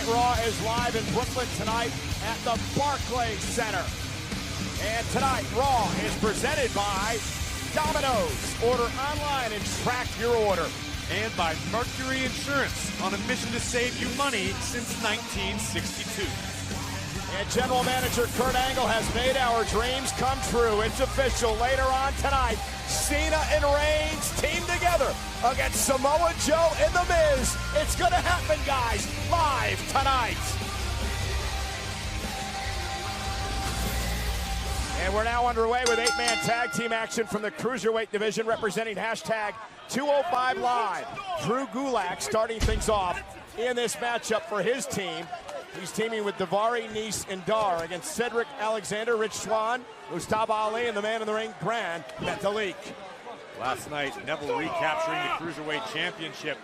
Night Raw is live in Brooklyn tonight at the Barclays Center. And tonight, Raw is presented by Domino's. Order online and track your order. And by Mercury Insurance, on a mission to save you money since 1962. And General Manager Kurt Angle has made our dreams come true. It's official. Later on tonight, Cena and Reigns team together against Samoa Joe and The Miz. It's going to happen, guys, live tonight. And we're now underway with 8-man tag team action from the Cruiserweight division, representing hashtag 205 Live. Drew Gulak starting things off in this matchup for his team. He's teaming with Daivari, Nese, and Dar against Cedric Alexander, Rich Swann, Mustafa Ali, and the man in the ring, Gran Metalik. Last night, Neville recapturing the Cruiserweight Championship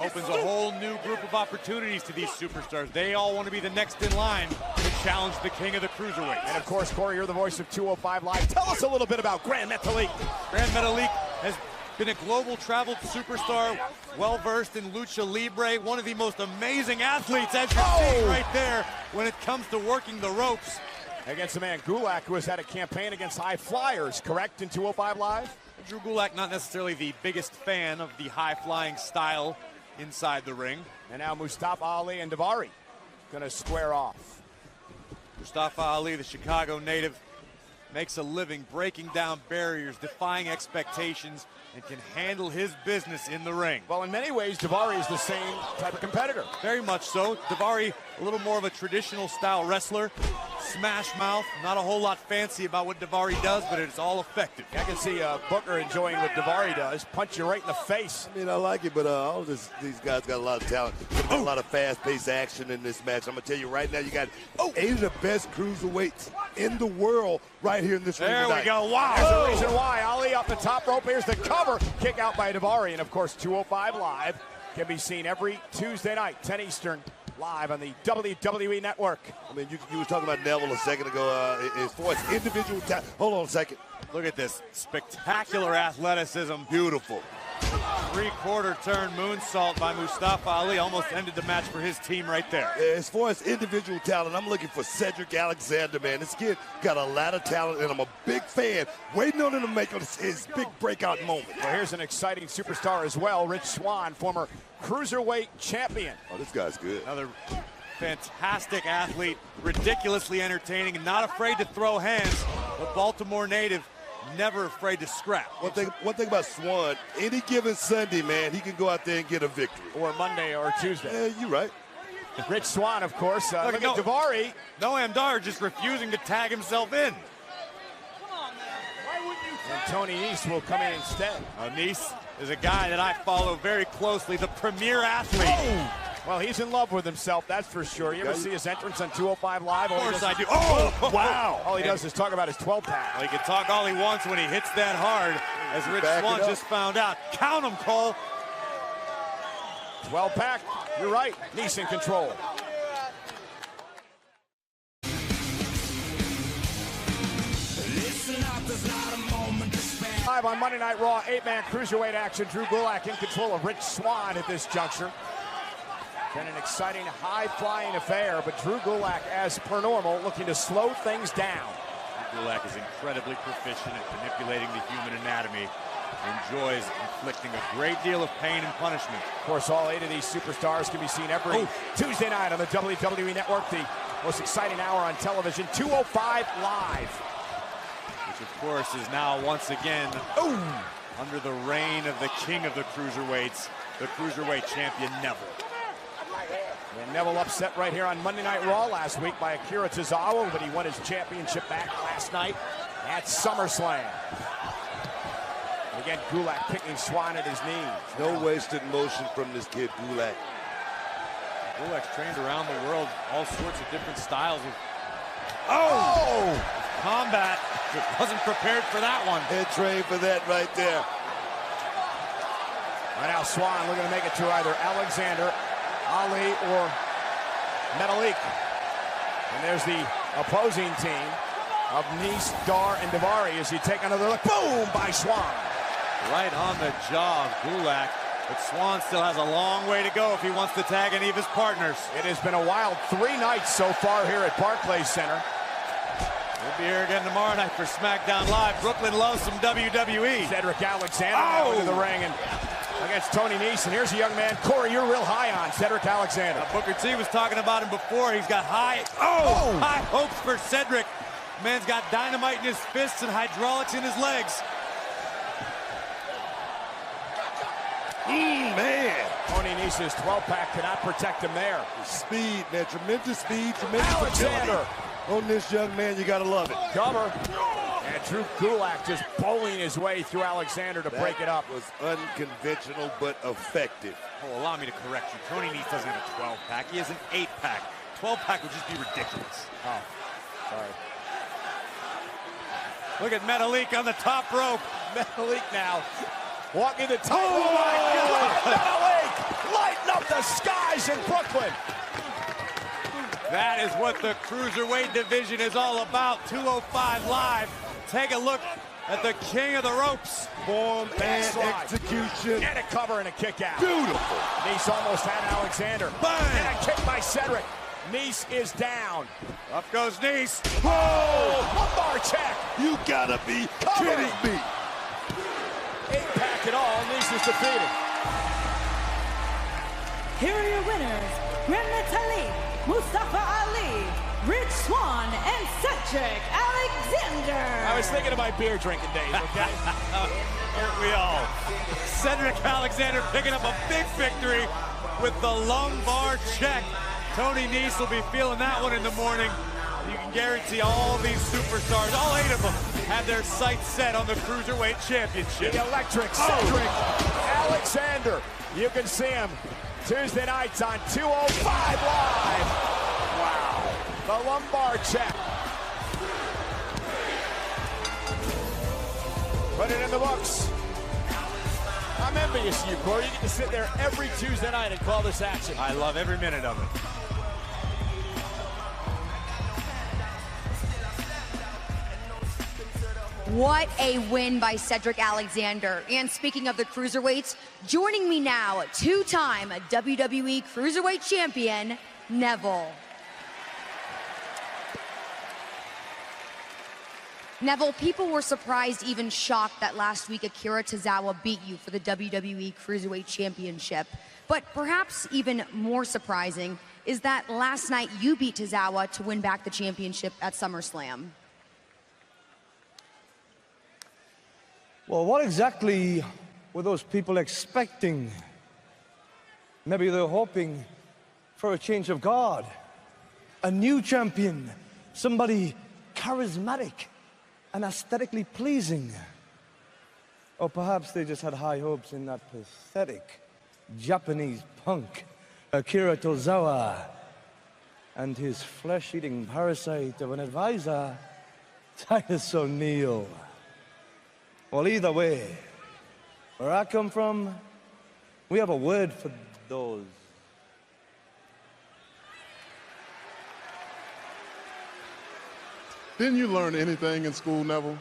opens a whole new group of opportunities to these superstars. They all want to be the next in line to challenge the king of the Cruiserweight. And of course, Corey, you're the voice of 205 Live. Tell us a little bit about Gran Metalik. Gran Metalik has been a global traveled superstar, well-versed in lucha libre, one of the most amazing athletes, as you're seeing right there, when it comes to working the ropes. Against a man, Gulak, who has had a campaign against high flyers, correct, in 205 Live? Drew Gulak, not necessarily the biggest fan of the high-flying style inside the ring. And now Mustafa Ali and Daivari gonna square off. Mustafa Ali, the Chicago native, makes a living breaking down barriers, defying expectations, and can handle his business in the ring. Well, in many ways, Daivari is the same type of competitor. Very much so. Daivari, a little more of a traditional style wrestler. Smash mouth, not a whole lot fancy about what Daivari does, but it's all effective. I can see Booker enjoying what Daivari does. Punch you right in the face. I mean, I like it, but all these guys got a lot of talent. A lot of fast-paced action in this match. I'm going to tell you right now, you got 8 of the best cruiserweights in the world right here in this ring tonight. There we go. Wow. There's the reason why. Ali up the top rope. Here's the cover. Kick out by Daivari. And, of course, 205 Live can be seen every Tuesday night, 10 Eastern, live on the WWE Network. I mean, you were talking about Neville a second ago. As far as individual talent. Hold on a second. Look at this. Spectacular athleticism. Beautiful. Three-quarter turn moonsault by Mustafa Ali almost ended the match for his team right there. As far as individual talent, I'm looking for Cedric Alexander, man. This kid got a lot of talent, and I'm a big fan. Waiting on him to make his big breakout moment. Well, here's an exciting superstar as well, Rich Swann, former Cruiserweight champion. Oh, this guy's good. Another fantastic athlete, ridiculously entertaining, and not afraid to throw hands. A Baltimore native, never afraid to scrap. One thing about Swann, any given Sunday, man, he can go out there and get a victory. Or Monday or Tuesday. Yeah, you're right. Rich Swann, of course. Look at Daivari. Noam Dar just refusing to tag himself in. And Tony Nese will come in instead. Nese is a guy that I follow very closely, the premier athlete. Oh! Well, he's in love with himself, that's for sure. You ever see his entrance on 205 Live? Of course I do. Oh, wow. All he does is talk about his 12-pack. Well, he can talk all he wants when he hits that hard, as Rich Swann just found out. Count him, Cole. 12-pack. You're right. Nese in control. Live on Monday Night Raw, 8-man Cruiserweight action. Drew Gulak in control of Rich Swann at this juncture. Been an exciting, high-flying affair, but Drew Gulak, as per normal, looking to slow things down. Drew Gulak is incredibly proficient at manipulating the human anatomy. Enjoys inflicting a great deal of pain and punishment. Of course, all 8 of these superstars can be seen every Tuesday night on the WWE Network, the most exciting hour on television, 205 Live. Which, of course, is now once again under the reign of the king of the Cruiserweights, the Cruiserweight champion, Neville. And Neville upset right here on Monday Night Raw last week by Akira Tozawa, but he won his championship back last night at SummerSlam. And again, Gulak kicking Swann at his knees. No wasted motion from this kid, Gulak. Gulak's trained around the world, all sorts of different styles of combat. Wasn't prepared for that one. Head trained for that right there. Right now, Swann looking to make it to either Alexander, Ali, or Metalik. And there's the opposing team of Nese, Dar, and Daivari as you take another look. Boom by Swann. Right on the jaw of Gulak. But Swan still has a long way to go if he wants to tag any of his partners. It has been a wild 3 nights so far here at Barclays Center. We'll be here again tomorrow night for SmackDown Live. Brooklyn loves some WWE. Cedric Alexander into the ring and against Tony Nese. And here's a young man, Corey, you're real high on Cedric Alexander. Booker T was talking about him before. He's got high hopes for Cedric. Man's got dynamite in his fists and hydraulics in his legs. Man. Tony Nese's 12-pack cannot protect him there. Speed, man. Tremendous speed, tremendous Alexander. agility. On this young man, you got to love it. Cover. And Drew Gulak just bowling his way through Alexander to break it up. Was unconventional but effective. Oh, allow me to correct you. Tony Nese doesn't have a 12-pack. He has an 8-pack. 12-pack would just be ridiculous. Oh, sorry. Look at Metalik on the top rope. Metalik now walking the top. Oh my God! Metalik lighting up the skies in Brooklyn. That is what the Cruiserweight division is all about. 205 Live. Take a look at the king of the ropes. Form and execution. And a cover and a kick out. Beautiful. Nese almost had Alexander. Bang. And a kick by Cedric. Nese is down. Up goes Nese. Whoa! Lumbar check. You gotta be kidding me. 8-pack it all. Nese is defeated. Here are your winners, Metalik, Mustafa Ali, Rich Swann, and Cedric Alexander. I was thinking of my beer drinking days, okay? Aren't we all? Cedric Alexander picking up a big victory with the lumbar check. Tony Nese will be feeling that one in the morning. You can guarantee all these superstars, all 8 of them, have their sights set on the Cruiserweight Championship. The electric Cedric Alexander. You can see him Tuesday nights on 205 Live. Wow. The lumbar check. Put it in the books. I'm envious of you, Corey. You get to sit there every Tuesday night and call this action. I love every minute of it. What a win by Cedric Alexander. And speaking of the cruiserweights, joining me now, 2-time WWE Cruiserweight Champion, Neville. Neville, people were surprised, even shocked, that last week Akira Tozawa beat you for the WWE Cruiserweight Championship. But perhaps even more surprising is that last night you beat Tozawa to win back the championship at SummerSlam. Well, what exactly were those people expecting? Maybe they're hoping for a change of guard, a new champion, somebody charismatic and aesthetically pleasing. Or perhaps they just had high hopes in that pathetic Japanese punk, Akira Tozawa, and his flesh-eating parasite of an advisor, Titus O'Neil. Well, either way, where I come from, we have a word for those. Didn't you learn anything in school, Neville?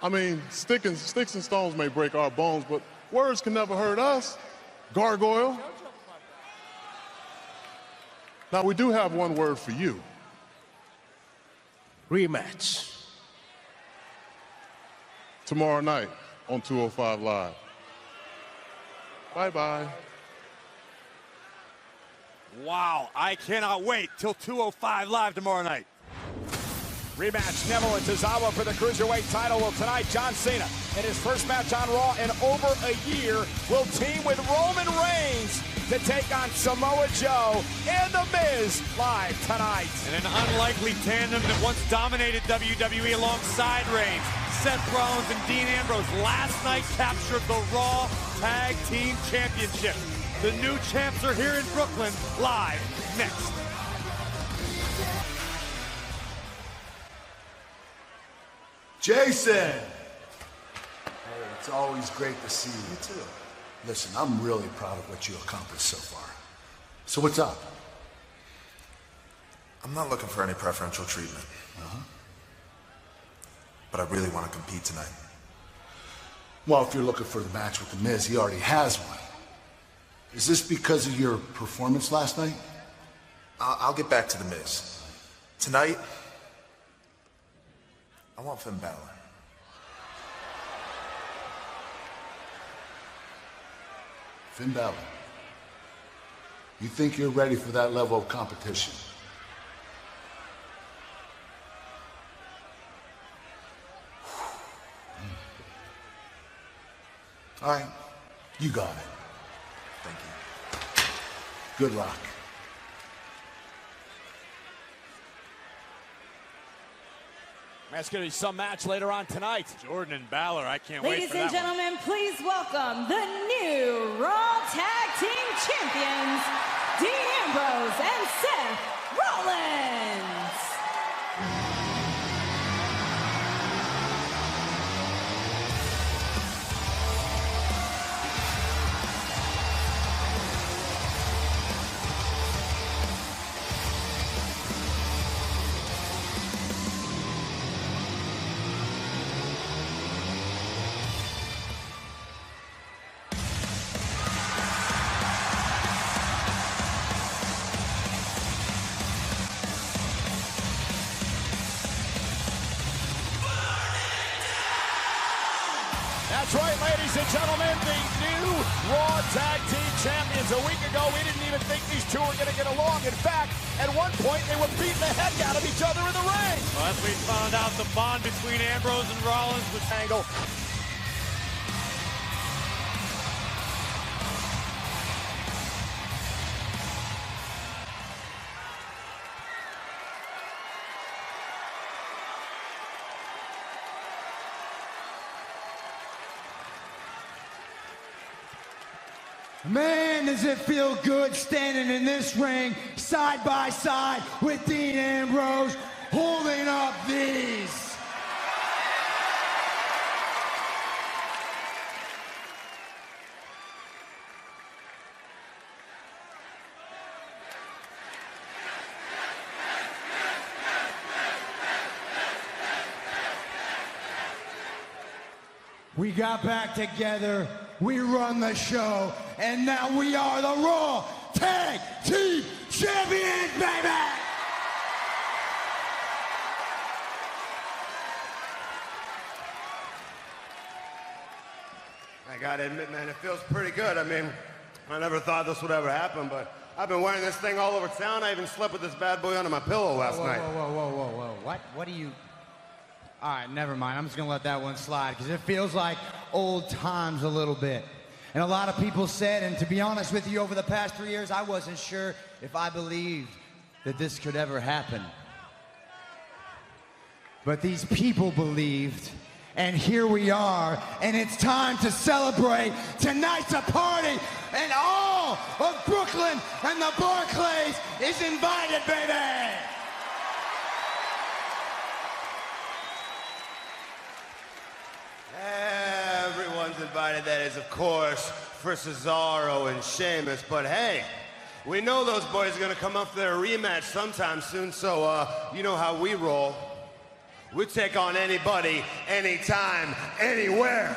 I mean, sticks and stones may break our bones, but words can never hurt us. Gargoyle. Now, we do have one word for you. Rematch. Tomorrow night on 205 Live. Bye-bye. Wow, I cannot wait till 205 Live tomorrow night. Rematch Neville and Tozawa for the Cruiserweight title. Well, tonight, John Cena, in his first match on Raw in over a year, will team with Roman Reigns to take on Samoa Joe and The Miz live tonight. And an unlikely tandem that once dominated WWE alongside Reigns. Seth Rollins and Dean Ambrose last night captured the Raw Tag Team Championship. The new champs are here in Brooklyn, live next. Jason! Hey, it's always great to see you. You too. Listen, I'm really proud of what you accomplished so far. So what's up? I'm not looking for any preferential treatment. But I really want to compete tonight. Well, if you're looking for the match with The Miz, he already has one. Is this because of your performance last night? I'll get back to the Miz. Tonight, I want Finn Balor. Finn Balor, you think you're ready for that level of competition? All right, you got it. Thank you. Good luck. That's going to be some match later on tonight. Jordan and Balor, I can't wait Ladies for and that one. gentlemen, please welcome the new Raw Tag Team Champions, Dean Ambrose and Seth Rollins. That's right, ladies and gentlemen, the new Raw Tag Team Champions. A week ago, we didn't even think these two were going to get along. In fact, at one point, they were beating the heck out of each other in the ring. Well, as we found out, the bond between Ambrose and Rollins was Angle. Man, does it feel good standing in this ring side by side with Dean Ambrose holding up these. We got back together, we run the show, and now we are the Raw Tag Team Champions, baby! I gotta admit, man, it feels pretty good. I mean, I never thought this would ever happen, but I've been wearing this thing all over town. I even slept with this bad boy under my pillow last night. Whoa. What do you... All right, never mind. I'm just going to let that one slide because it feels like old times a little bit. And a lot of people said, and to be honest with you, over the past 3 years, I wasn't sure if I believed that this could ever happen. But these people believed, and here we are, and it's time to celebrate. Tonight's a party, and all of Brooklyn and the Barclays is invited, baby! Everyone's invited, that is, of course, for Cesaro and Sheamus. But hey, we know those boys are gonna come up for their rematch sometime soon, so you know how we roll. We take on anybody, anytime, anywhere.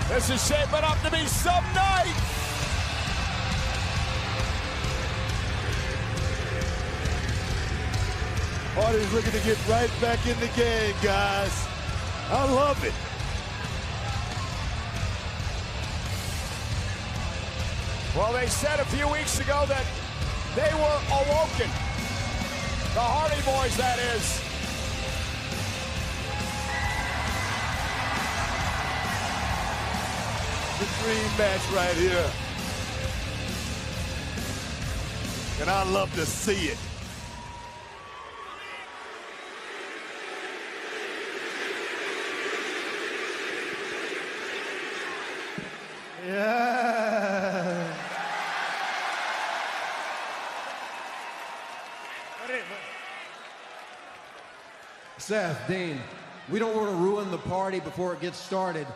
This is shaping up to be some night. Hardy's looking to get right back in the game, guys. I love it. Well, they said a few weeks ago that they were awoken. The Hardy Boys, that is. The dream match right here. And I love to see it. Yeah. Seth, Dean, We don't want to ruin the party before it gets started.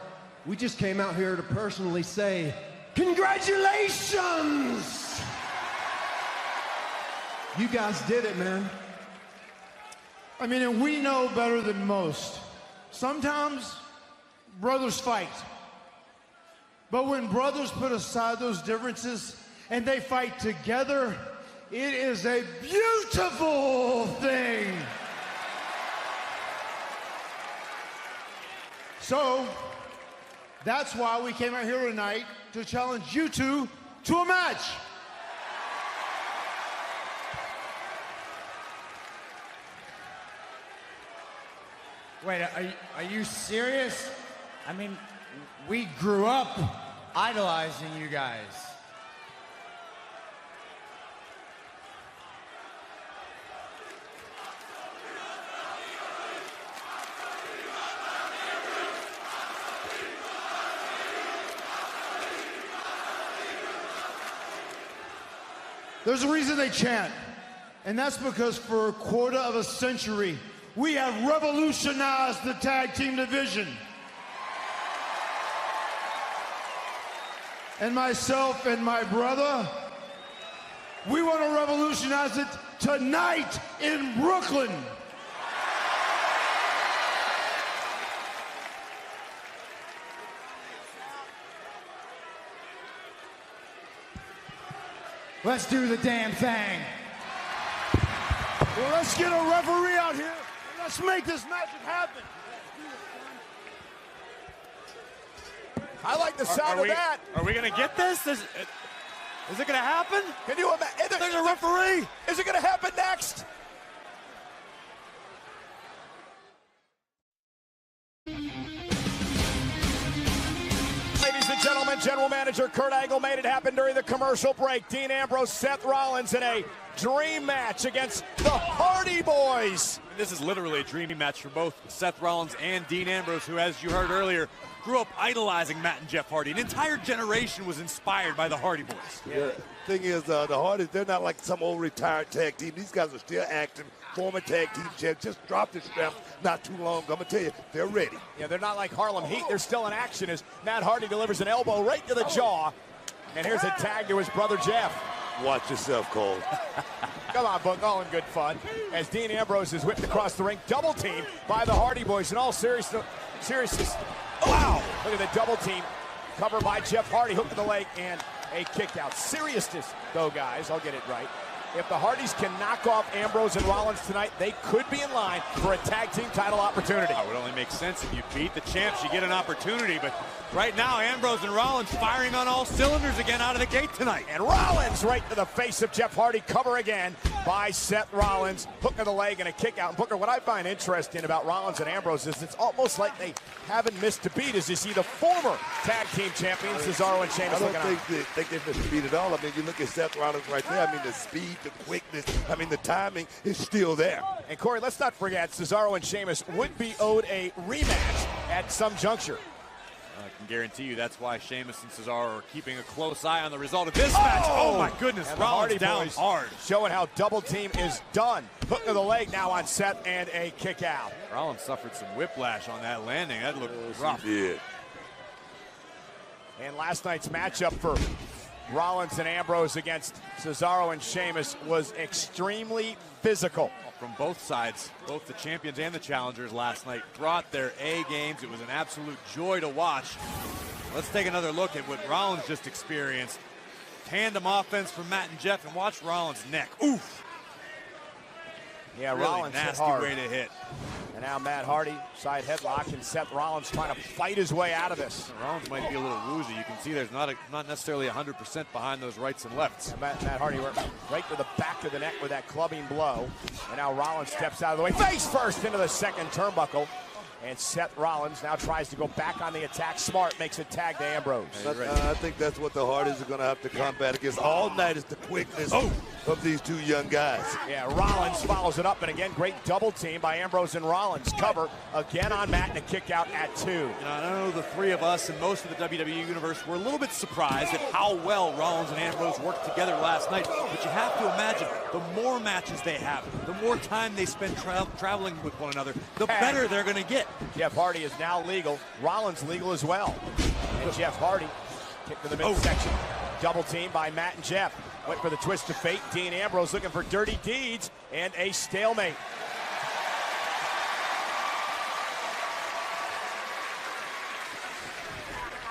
We just came out here to personally say, congratulations! You guys did it, man. I mean, and we know better than most. Sometimes brothers fight. But when brothers put aside those differences and they fight together, it is a beautiful thing. So, that's why we came out here tonight to challenge you two to a match. Wait, are you serious? I mean, we grew up idolizing you guys. There's a reason they chant, and that's because for a quarter of a century, we have revolutionized the tag team division. And myself and my brother, we want to revolutionize it tonight in Brooklyn. Let's do the damn thing. Well, let's get a referee out here. Let's make this magic happen. I like the sound of that. Are we going to get this? Is it going to happen? Can you imagine? There's a referee. Is it going to happen next? Ladies and gentlemen, General Manager Kurt Angle made it happen during the commercial break. Dean Ambrose, Seth Rollins in a dream match against the Hardy Boys. This is literally a dreamy match for both Seth Rollins and Dean Ambrose, who, as you heard earlier, grew up idolizing Matt and Jeff Hardy. An entire generation was inspired by the Hardy Boys. Yeah. Thing is, the Hardys, they're not like some old retired tag team. These guys are still active, former tag team champs. Just dropped the strap not too long ago. I'm going to tell you, they're ready. Yeah, they're not like Harlem Heat. They're still in action as Matt Hardy delivers an elbow right to the jaw. And here's a tag to his brother Jeff. Watch yourself, Cole. Come on, Book, all in good fun. As Dean Ambrose is whipped across the ring, double team by the Hardy Boys. In all seriousness, wow! Look at the double team, covered by Jeff Hardy, hook to the leg, and a kick out. Seriousness, though, guys, I'll get it right. If the Hardys can knock off Ambrose and Rollins tonight, they could be in line for a tag team title opportunity. It would only make sense if you beat the champs, you get an opportunity. But right now, Ambrose and Rollins firing on all cylinders again out of the gate tonight. And Rollins right to the face of Jeff Hardy, cover again by Seth Rollins. Hook of the leg and a kick out. And Booker, what I find interesting about Rollins and Ambrose is it's almost like they haven't missed a beat as you see the former tag team champions, Cesaro and Sheamus, I don't think they've missed a beat at all. I mean, you look at Seth Rollins right there. I mean, the speed, the quickness, I mean, the timing is still there. And Corey, let's not forget, Cesaro and Sheamus would be owed a rematch at some juncture. I can guarantee you that's why Sheamus and Cesaro are keeping a close eye on the result of this match. Oh my goodness, and Rollins down hard. Showing how double team is done. Hook to the leg now on Seth and a kick out. Rollins suffered some whiplash on that landing. That looked rough. He did. And last night's matchup for Rollins and Ambrose against Cesaro and Sheamus was extremely physical. From both sides, both the champions and the challengers last night brought their A games. It was an absolute joy to watch. Let's take another look at what Rollins just experienced. Tandem offense from Matt and Jeff, and watch Rollins' neck. Oof. Yeah, really Rollins nasty hard. way to hit. And now Matt Hardy, side headlock, and Seth Rollins trying to fight his way out of this. Rollins might be a little woozy. You can see there's not necessarily 100% behind those rights and lefts. And Matt Hardy went right to the back of the neck with that clubbing blow. And now Rollins steps out of the way. Face first into the second turnbuckle. And Seth Rollins now tries to go back on the attack. Smart makes a tag to Ambrose. I think that's what the Hardys are going to have to combat against all night is the quickness of these two young guys. Yeah, Rollins follows it up, and again, great double team by Ambrose and Rollins. Cover again on Matt, and a kick out at 2. You know, I know the three of us and most of the WWE universe were a little bit surprised at how well Rollins and Ambrose worked together last night, but you have to imagine the more matches they have, the more time they spend traveling with one another, the better they're going to get. Jeff Hardy is now legal. Rollins legal as well. And Jeff Hardy kick to the midsection. Double team by Matt and Jeff. Went for the twist of fate. Dean Ambrose looking for dirty deeds and a stalemate.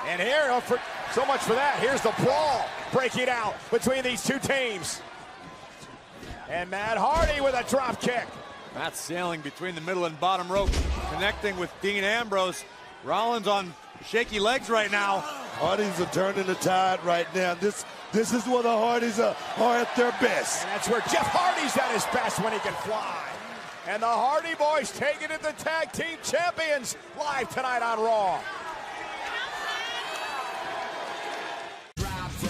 And here, so much for that. Here's the brawl breaking out between these two teams. And Matt Hardy with a drop kick. Matt sailing between the middle and bottom rope, connecting with Dean Ambrose. Rollins on shaky legs right now. Hardys are turning the tide right now. This is where the Hardys are at their best. And that's where Jeff Hardy's at his best when he can fly. And the Hardy Boys taking it the tag team champions live tonight on Raw.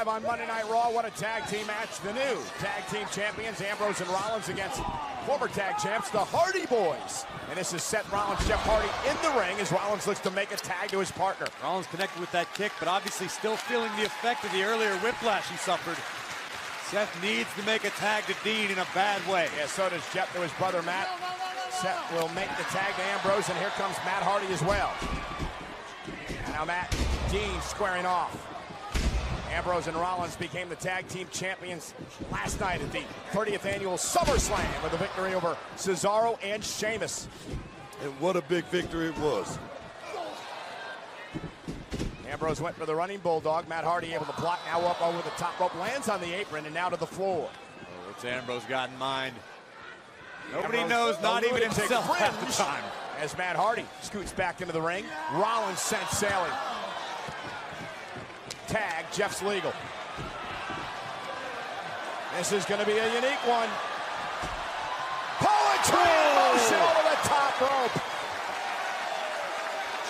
On Monday Night Raw, what a tag team match. The new tag team champions, Ambrose and Rollins, against former tag champs, the Hardy Boys. And this is Seth Rollins, Jeff Hardy in the ring as Rollins looks to make a tag to his partner. Rollins connected with that kick, but obviously still feeling the effect of the earlier whiplash he suffered. Seth needs to make a tag to Dean in a bad way. Yeah, so does Jeff to his brother Matt. Seth will make the tag to Ambrose, and here comes Matt Hardy as well. And now Matt, Dean squaring off. Ambrose and Rollins became the tag team champions last night at the 30th annual SummerSlam with a victory over Cesaro and Sheamus. And what a big victory it was. Ambrose went for the running bulldog. Matt Hardy able to block, now up over the top rope, lands on the apron, and now to the floor. Oh, what's Ambrose got in mind? Nobody knows, not even himself half the time. As Matt Hardy scoots back into the ring, Rollins sent sailing. Tag, Jeff's legal. This is going to be a unique one. Poetry in motion over the top rope.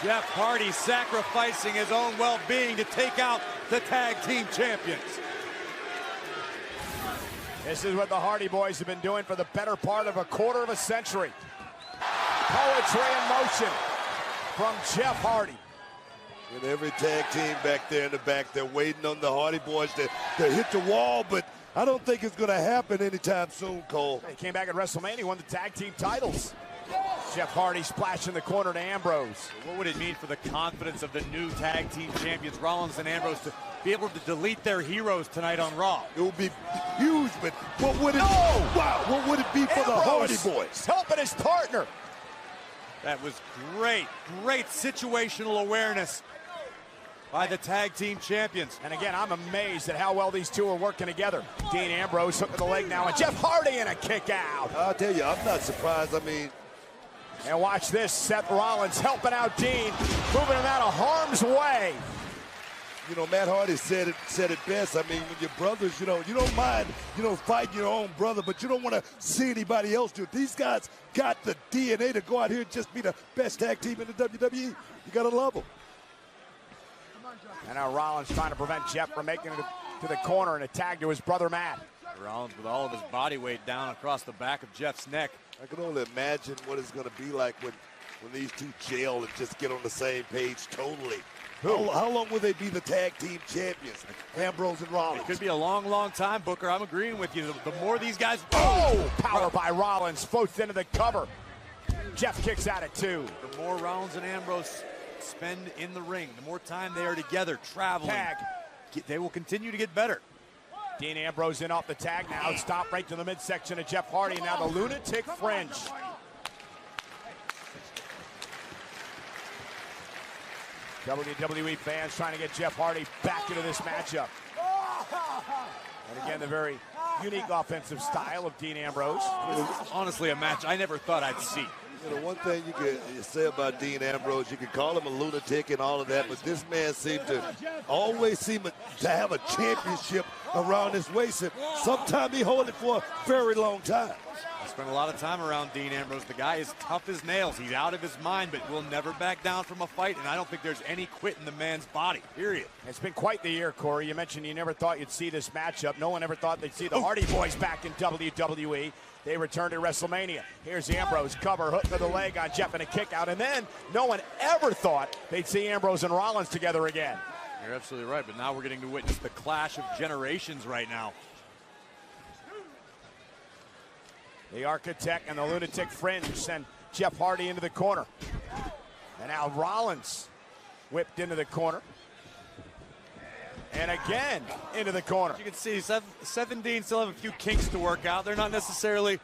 Jeff Hardy sacrificing his own well-being to take out the tag team champions. This is what the Hardy Boys have been doing for the better part of a quarter of a century. Poetry in motion from Jeff Hardy. And every tag team back there in the back, they're waiting on the Hardy Boys to hit the wall, but I don't think it's going to happen anytime soon, Cole. He came back at WrestleMania, won the tag team titles. Jeff Hardy splashing the corner to Ambrose. What would it mean for the confidence of the new tag team champions, Rollins and Ambrose, to be able to delete their heroes tonight on Raw? It would be huge, but what would it? Wow, what would it be for the Hardy Boys? Helping his partner. That was great situational awareness by the tag team champions. And again, I'm amazed at how well these two are working together. Dean Ambrose hooking the leg now, and Jeff Hardy in a kick out. I'll tell you, I'm not surprised. I mean, and watch this, Seth Rollins helping out Dean, moving him out of harm's way. You know, Matt Hardy said it best. I mean, when your brothers, you don't mind, fighting your own brother, but you don't want to see anybody else do it. These guys got the DNA to go out here and just be the best tag team in the WWE. You got to love them. And now Rollins trying to prevent Jeff from making it to the corner and a tag to his brother Matt. Rollins with all of his body weight down across the back of Jeff's neck. I can only imagine what it's going to be like when these two gel and just get on the same page totally. How long will they be the tag team champions, Ambrose and Rollins? It could be a long, long time, Booker. I'm agreeing with you. The more these guys... Power by Rollins, floats into the cover. Jeff kicks out at 2. The more Rollins and Ambrose spend in the ring, the more time they are together, traveling, they will continue to get better. Dean Ambrose in off the tag now. Stop right to the midsection of Jeff Hardy. Now the lunatic fringe. WWE fans trying to get Jeff Hardy back into this matchup. And again, the very unique offensive style of Dean Ambrose. Honestly, a match I never thought I'd see. You know, one thing you can say about Dean Ambrose, you can call him a lunatic and all of that, but this man seemed to always to have a championship around his waist, and sometimes he hold it for a very long time. Spent a lot of time around Dean Ambrose. The guy is tough as nails. He's out of his mind, but will never back down from a fight, and I don't think there's any quit in the man's body, period. It's been quite the year, Corey. You mentioned you never thought you'd see this matchup. No one ever thought they'd see the Hardy Boys back in WWE. They returned to WrestleMania. Here's Ambrose, cover, hook to the leg on Jeff and a kick out, and then no one ever thought they'd see Ambrose and Rollins together again. You're absolutely right, but now we're getting to witness the clash of generations right now. The Architect and the Lunatic Fringe send Jeff Hardy into the corner. And now Rollins whipped into the corner. And again into the corner. You can see Seth and Dean still have a few kinks to work out. They're not necessarily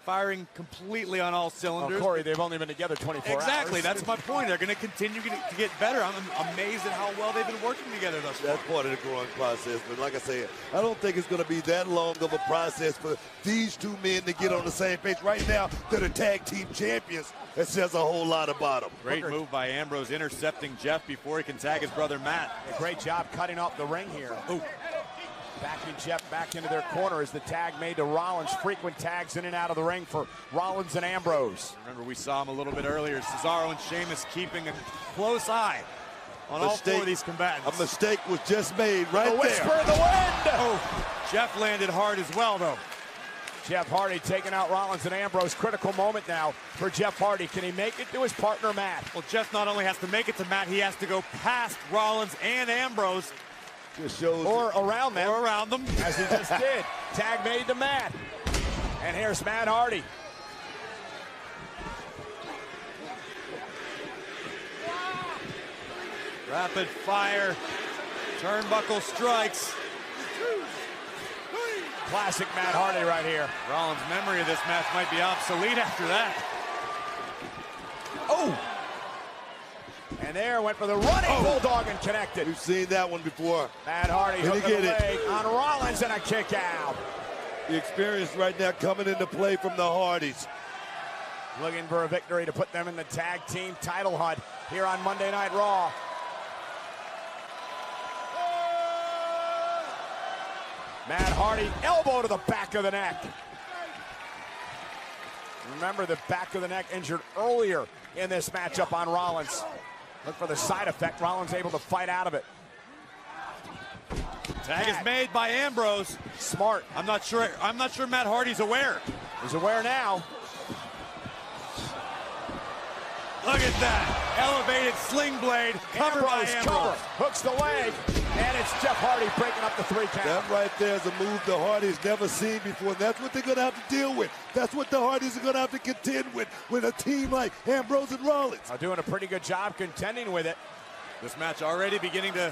firing completely on all cylinders. Oh, Corey, they've only been together 24 hours. Exactly, that's my point. They're going to continue to get better. I'm amazed at how well they've been working together thus far. That's part of the growing process, but like I said, I don't think it's going to be that long of a process for these two men to get on the same page. Right now, they're the tag team champions. That says a whole lot about them. Great move by Ambrose, intercepting Jeff before he can tag his brother Matt. A great job cutting off the ring here. Ooh. Backing Jeff back into their corner as the tag made to Rollins. Frequent tags in and out of the ring for Rollins and Ambrose. Remember, we saw him a little bit earlier. Cesaro and Sheamus keeping a close eye on all four of these combatants. A mistake was just made right there. A whisper of the wind. Oh, Jeff landed hard as well, though. Jeff Hardy taking out Rollins and Ambrose. Critical moment now for Jeff Hardy. Can he make it to his partner, Matt? Well, Jeff not only has to make it to Matt, he has to go past Rollins and Ambrose. Just shows or around them. Or around them. As he just did. Tag made to Matt. And here's Matt Hardy. Rapid fire. Turnbuckle strikes. Classic Matt Hardy right here. Rollins' memory of this match might be obsolete after that. Oh! And there went for the running bulldog and connected. We've seen that one before. Matt Hardy hook of the leg on Rollins and a kick out. The experience right now coming into play from the Hardys. Looking for a victory to put them in the tag team title hunt here on Monday Night Raw. Matt Hardy, elbow to the back of the neck. Remember, the back of the neck injured earlier in this matchup on Rollins. Look for the side effect. Rollins able to fight out of it. Tag is made by Ambrose. Smart. I'm not sure Matt Hardy's aware. He's aware now. Look at that. Elevated sling blade. Covered by Ambrose. Hooks the leg. And it's Jeff Hardy breaking up the 3 count. That right there is a move the Hardys never seen before. That's what they're going to have to deal with. That's what the Hardys are going to have to contend with a team like Ambrose and Rollins. Doing a pretty good job contending with it. This match already beginning to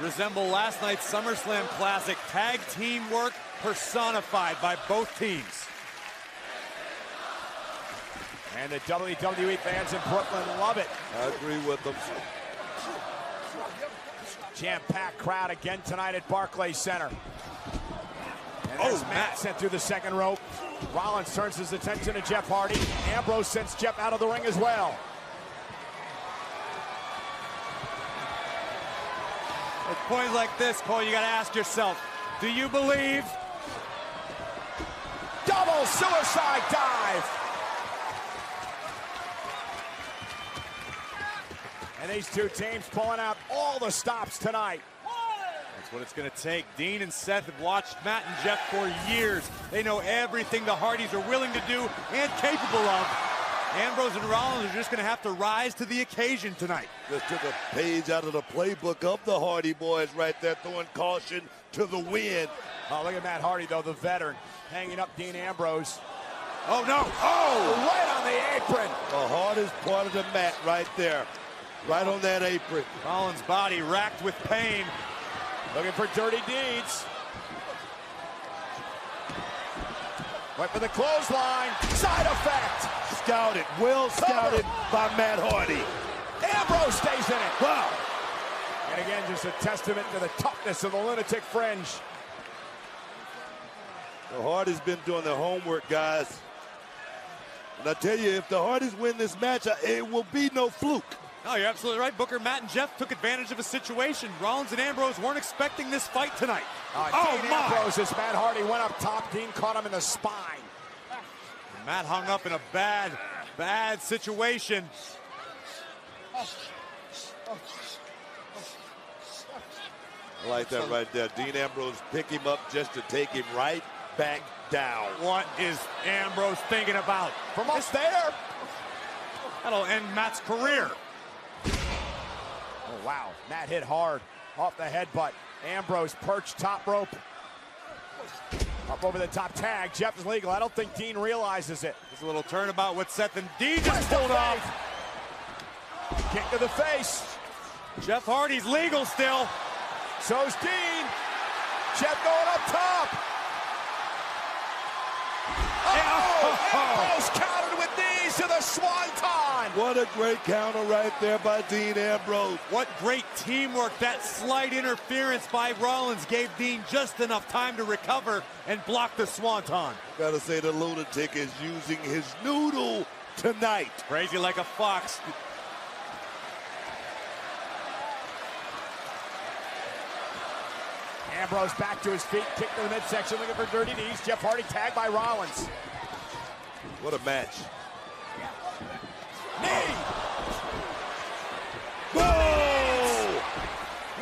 resemble last night's SummerSlam Classic. Tag teamwork personified by both teams. And the WWE fans in Brooklyn love it. I agree with them. Jam-packed crowd again tonight at Barclays Center. And Matt sent through the second rope. Rollins turns his attention to Jeff Hardy. Ambrose sends Jeff out of the ring as well. At points like this, Cole, you got to ask yourself, do you believe? Double suicide dive. And these two teams pulling out all the stops tonight. That's what it's going to take. Dean and Seth have watched Matt and Jeff for years. They know everything the Hardys are willing to do and capable of. Ambrose and Rollins are just going to have to rise to the occasion tonight. Just took a page out of the playbook of the Hardy Boys right there, throwing caution to the wind. Oh, look at Matt Hardy, though, the veteran, hanging up Dean Ambrose. Oh, no. Oh, right on the apron. The hardest part of the mat right there. Right on that apron. Rollins' body racked with pain. Looking for dirty deeds. Went for the clothesline. Side effect. Scouted. Well scouted by Matt Hardy. Ambrose stays in it. Wow. And again, just a testament to the toughness of the Lunatic Fringe. The Hardys been doing their homework, guys. And I tell you, if the Hardys win this match, it will be no fluke. No, you're absolutely right, Booker. Matt and Jeff took advantage of a situation. Rollins and Ambrose weren't expecting this fight tonight. Dean Ambrose, as Matt Hardy went up top, Dean caught him in the spine. Matt hung up in a bad situation. I like that right there. Dean Ambrose pick him up just to take him right back down. What is Ambrose thinking about? From up there. That'll end Matt's career. Oh, wow. Matt hit hard off the headbutt. Ambrose perched top rope. Up over the top tag. Jeff is legal. I don't think Dean realizes it. There's a little turnabout with Seth, and Dean just pulled off. Kick to the face. Jeff Hardy's legal still. So's Dean. Jeff going up top. Ambrose countered with knees to the swanton. What a great counter right there by Dean Ambrose. What great teamwork. That slight interference by Rollins gave Dean just enough time to recover and block the swanton. Gotta say, the lunatic is using his noodle tonight. Crazy like a fox. Ambrose back to his feet, kick to the midsection, looking for dirty knees. Jeff Hardy tagged by Rollins. What a match. Knee! Whoa!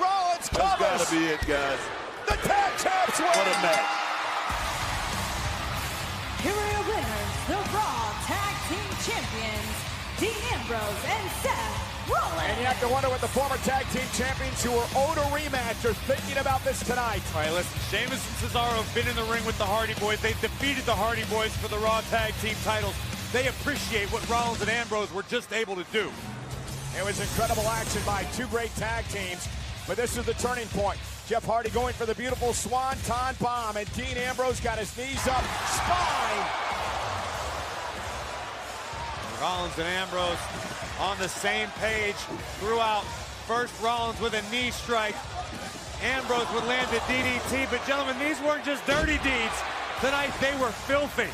Rollins covers! That's gotta be it, guys. The tag champs win! What a match. Here are your winners, the Raw Tag Team Champions, Dean Ambrose and Seth Rollins. And you have to wonder what the former tag team champions who were owed a rematch are thinking about this tonight. All right, listen, Sheamus and Cesaro have been in the ring with the Hardy Boys. They've defeated the Hardy Boys for the Raw Tag Team titles. They appreciate what Rollins and Ambrose were just able to do. It was incredible action by two great tag teams, but this is the turning point. Jeff Hardy going for the beautiful Swanton Bomb, and Dean Ambrose got his knees up, spine. Rollins and Ambrose on the same page throughout. First Rollins with a knee strike. Ambrose would land a DDT, but gentlemen, these weren't just dirty deeds. Tonight they were filthy.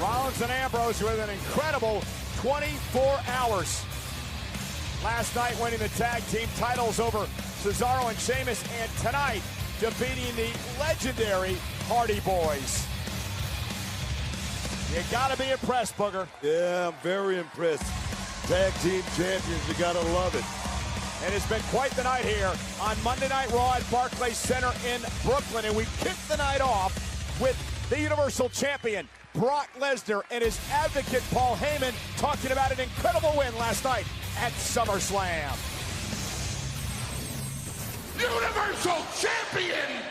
Rollins and Ambrose with an incredible 24 hours. Last night winning the tag team titles over Cesaro and Sheamus, and tonight defeating the legendary Hardy Boys. You gotta be impressed, Booger. Yeah, I'm very impressed. Tag team champions, you gotta love it. And it's been quite the night here on Monday Night Raw at Barclays Center in Brooklyn. And we kick the night off with the Universal Champion, Brock Lesnar, and his advocate, Paul Heyman, talking about an incredible win last night at SummerSlam. Universal Champion,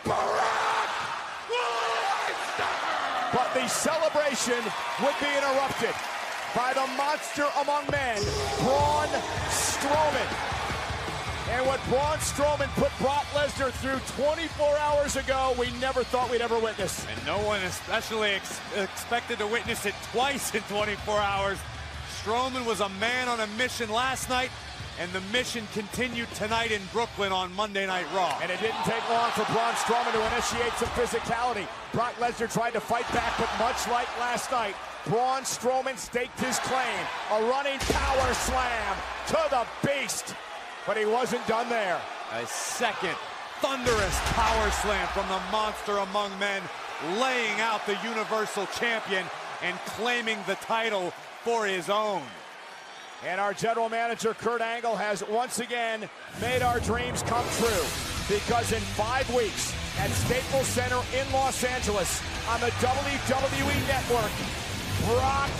Brock Lesnar! But the celebration would be interrupted by the monster among men, Braun Strowman. And what Braun Strowman put Brock Lesnar through 24 hours ago, we never thought we'd ever witness. And no one especially expected to witness it twice in 24 hours. Strowman was a man on a mission last night, and the mission continued tonight in Brooklyn on Monday Night Raw. And it didn't take long for Braun Strowman to initiate some physicality. Brock Lesnar tried to fight back, but much like last night, Braun Strowman staked his claim. A running power slam to the beast. But he wasn't done there. A second thunderous power slam from the monster among men, laying out the Universal Champion and claiming the title for his own. And our general manager, Kurt Angle, has once again made our dreams come true. Because in 5 weeks at Staples Center in Los Angeles on the WWE Network, Brock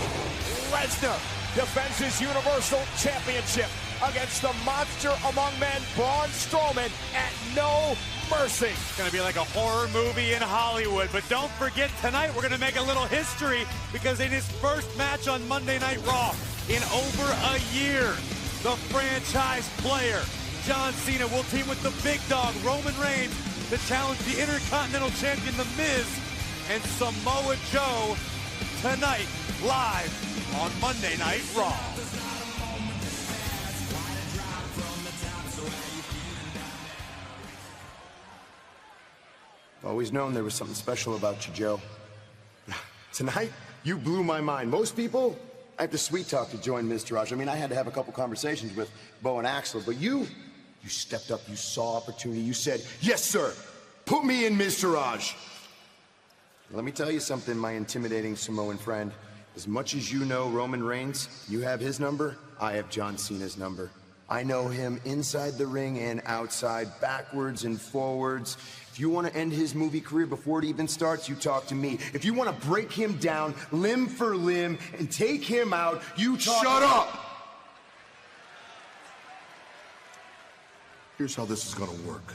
Lesnar defends his Universal Championship against the monster among men, Braun Strowman, at No Mercy. It's going to be like a horror movie in Hollywood. But don't forget, tonight we're going to make a little history, because in his first match on Monday Night Raw in over a year, the franchise player, John Cena, will team with the big dog, Roman Reigns, to challenge the Intercontinental Champion, The Miz, and Samoa Joe tonight, live on Monday Night Raw. Always known there was something special about you, Joe. Tonight, you blew my mind. Most people, I have to sweet talk to join Mr. Raj. I mean, I had to have a couple conversations with Bo and Axel, but you stepped up, you saw opportunity, you said, yes, sir, put me in, Mr. Raj. Let me tell you something, my intimidating Samoan friend. As much as you know Roman Reigns, you have his number, I have John Cena's number. I know him inside the ring and outside, backwards and forwards. If you want to end his movie career before it even starts, you talk to me. If you want to break him down limb for limb and take him out, you talk— Shut up! Here's how this is gonna work.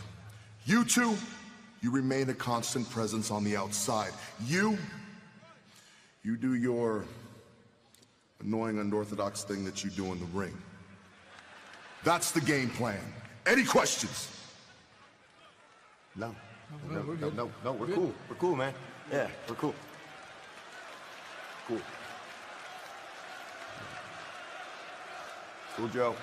You two, you remain a constant presence on the outside. You do your annoying, unorthodox thing that you do in the ring. That's the game plan. Any questions? No, we're cool. We're cool, man. Yeah, we're cool. Cool. Cool, Joe.